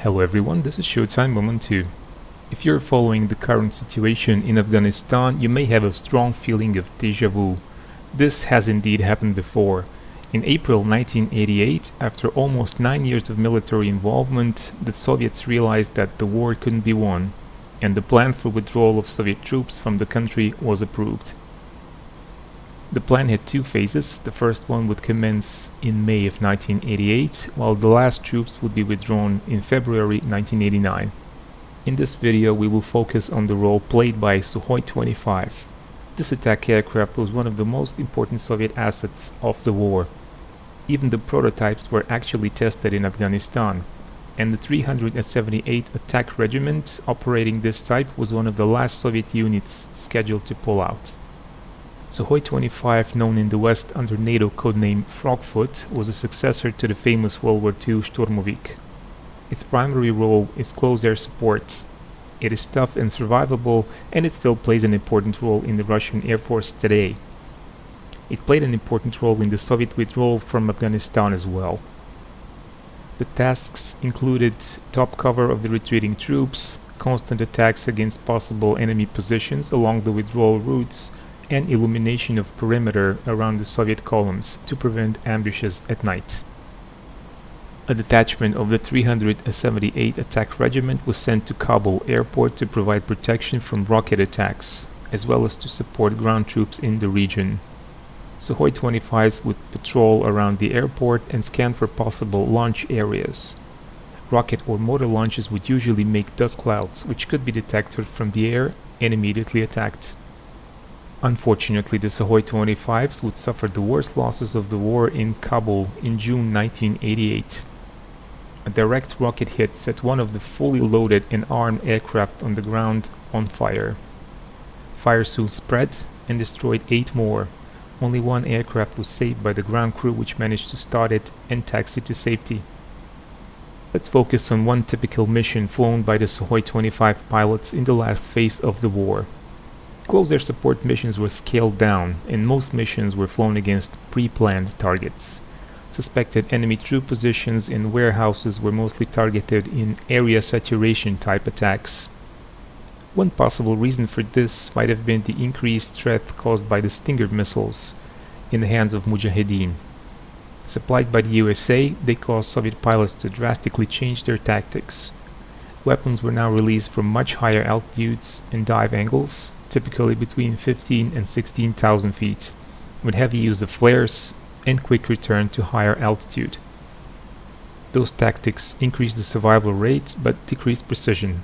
Hello everyone, this is Showtime Moment 2. If you're following the current situation in Afghanistan, you may have a strong feeling of déjà vu. This has indeed happened before. In April 1988, after almost 9 years of military involvement, the Soviets realized that the war couldn't be won, and the plan for withdrawal of Soviet troops from the country was approved. The plan had two phases. The first one would commence in May of 1988, while the last troops would be withdrawn in February 1989. In this video, we will focus on the role played by Sukhoi 25. This attack aircraft was one of the most important Soviet assets of the war. Even the prototypes were actually tested in Afghanistan, and the 378 Attack Regiment operating this type was one of the last Soviet units scheduled to pull out. Sukhoi 25, known in the West under NATO codename Frogfoot, was a successor to the famous World War II Shturmovik. Its primary role is close air support. It is tough and survivable, and it still plays an important role in the Russian Air Force today. It played an important role in the Soviet withdrawal from Afghanistan as well. The tasks included top cover of the retreating troops, constant attacks against possible enemy positions along the withdrawal routes, and illumination of perimeter around the Soviet columns to prevent ambushes at night. A detachment of the 378 Attack Regiment was sent to Kabul airport to provide protection from rocket attacks, as well as to support ground troops in the region. Sukhoi 25s would patrol around the airport and scan for possible launch areas. Rocket or mortar launches would usually make dust clouds, which could be detected from the air and immediately attacked. Unfortunately, the Sukhoi 25s would suffer the worst losses of the war in Kabul in June 1988. A direct rocket hit set one of the fully loaded and armed aircraft on the ground on fire. Fire soon spread and destroyed 8 more. Only one aircraft was saved by the ground crew, which managed to start it and taxi to safety. Let's focus on one typical mission flown by the Sukhoi 25 pilots in the last phase of the war. Close air support missions were scaled down, and most missions were flown against pre-planned targets. Suspected enemy troop positions and warehouses were mostly targeted in area saturation type attacks. One possible reason for this might have been the increased threat caused by the Stinger missiles in the hands of Mujahideen. Supplied by the USA, they caused Soviet pilots to drastically change their tactics. Weapons were now released from much higher altitudes and dive angles, typically between 15 and 16,000 feet, with heavy use of flares and quick return to higher altitude. Those tactics increased the survival rate but decreased precision.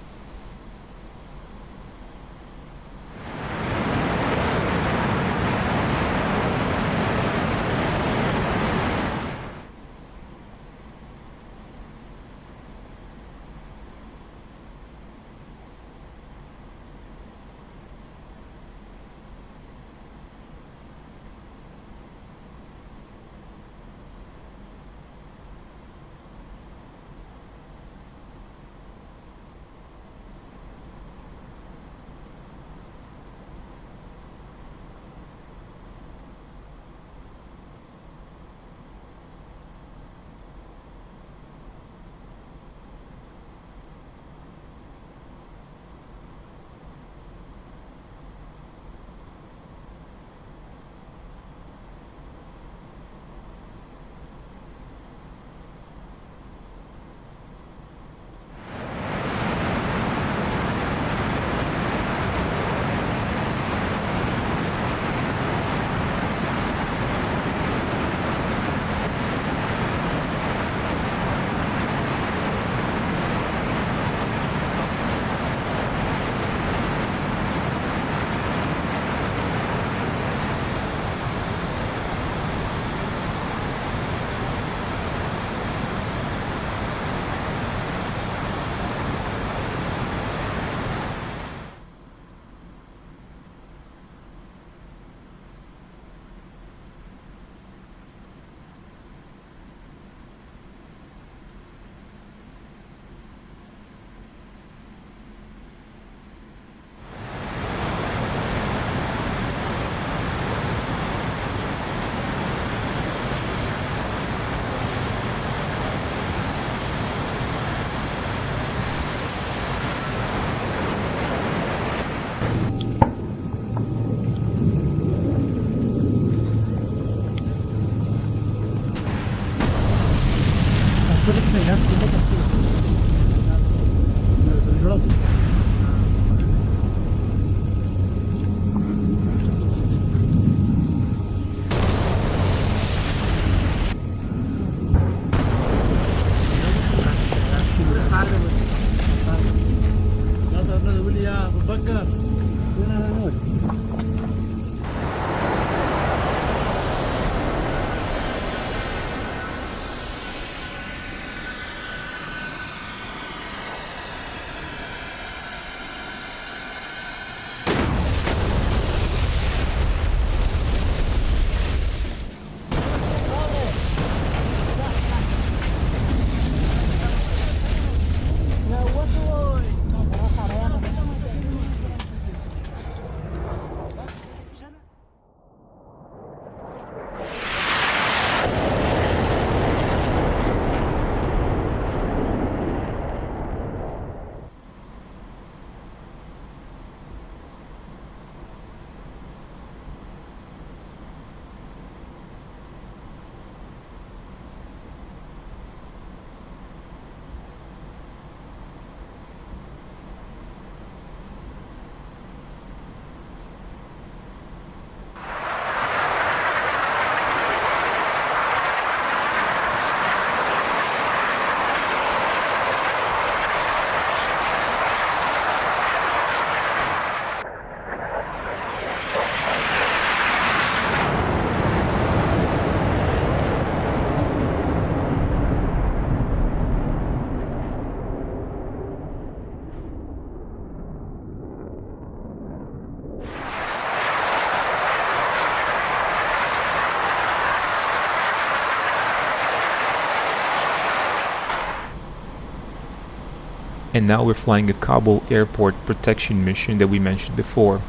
And now we're flying a Kabul airport protection mission that we mentioned before.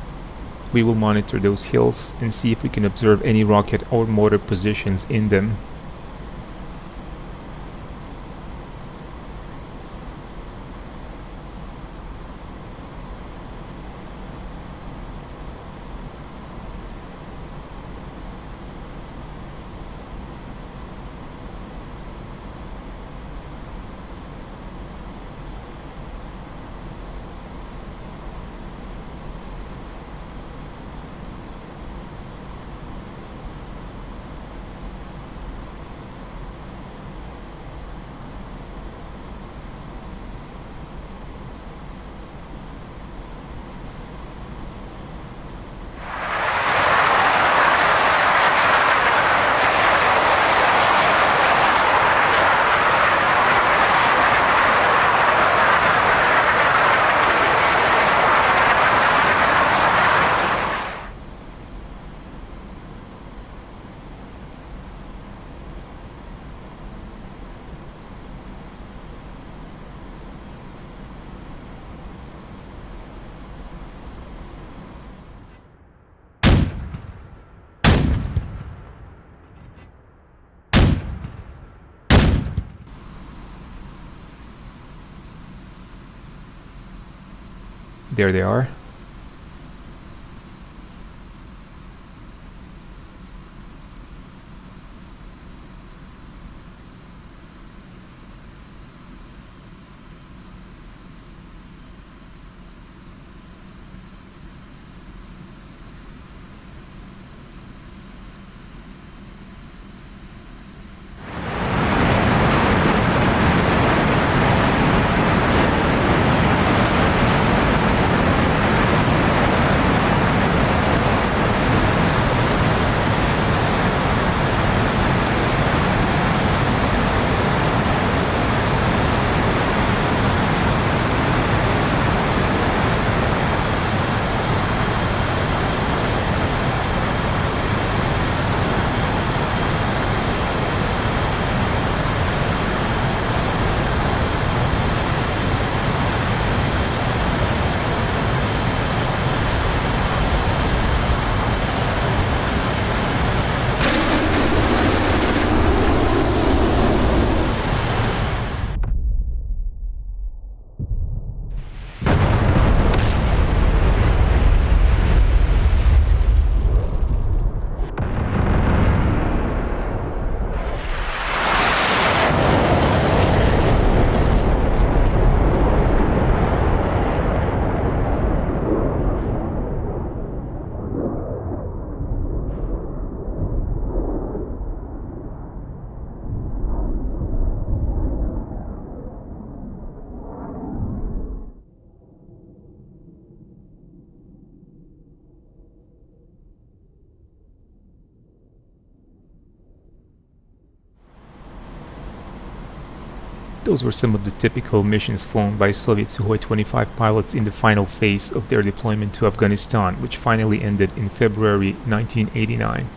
We will monitor those hills and see if we can observe any rocket or mortar positions in them. There they are. Those were some of the typical missions flown by Soviet Sukhoi-25 pilots in the final phase of their deployment to Afghanistan, which finally ended in February 1989.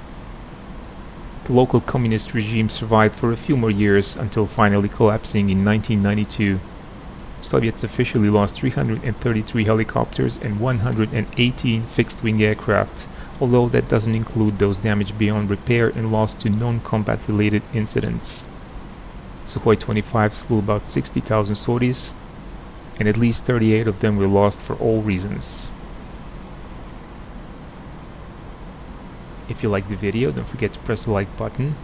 The local communist regime survived for a few more years until finally collapsing in 1992. Soviets officially lost 333 helicopters and 118 fixed-wing aircraft, although that doesn't include those damaged beyond repair and lost to non-combat related incidents. Sukhoi-25s flew about 60,000 sorties, and at least 38 of them were lost for all reasons. If you liked the video, don't forget to press the like button.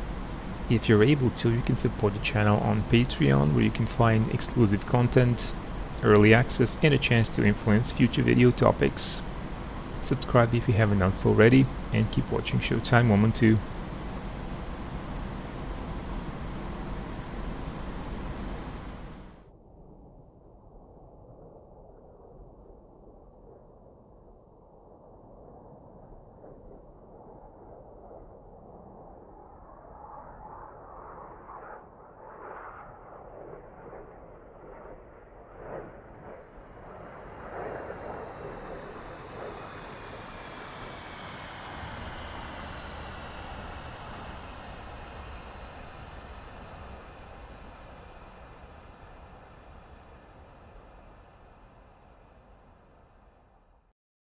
If you're able to, you can support the channel on Patreon, where you can find exclusive content, early access, and a chance to influence future video topics. Subscribe if you haven't done so already, and keep watching Showtime Moment 2.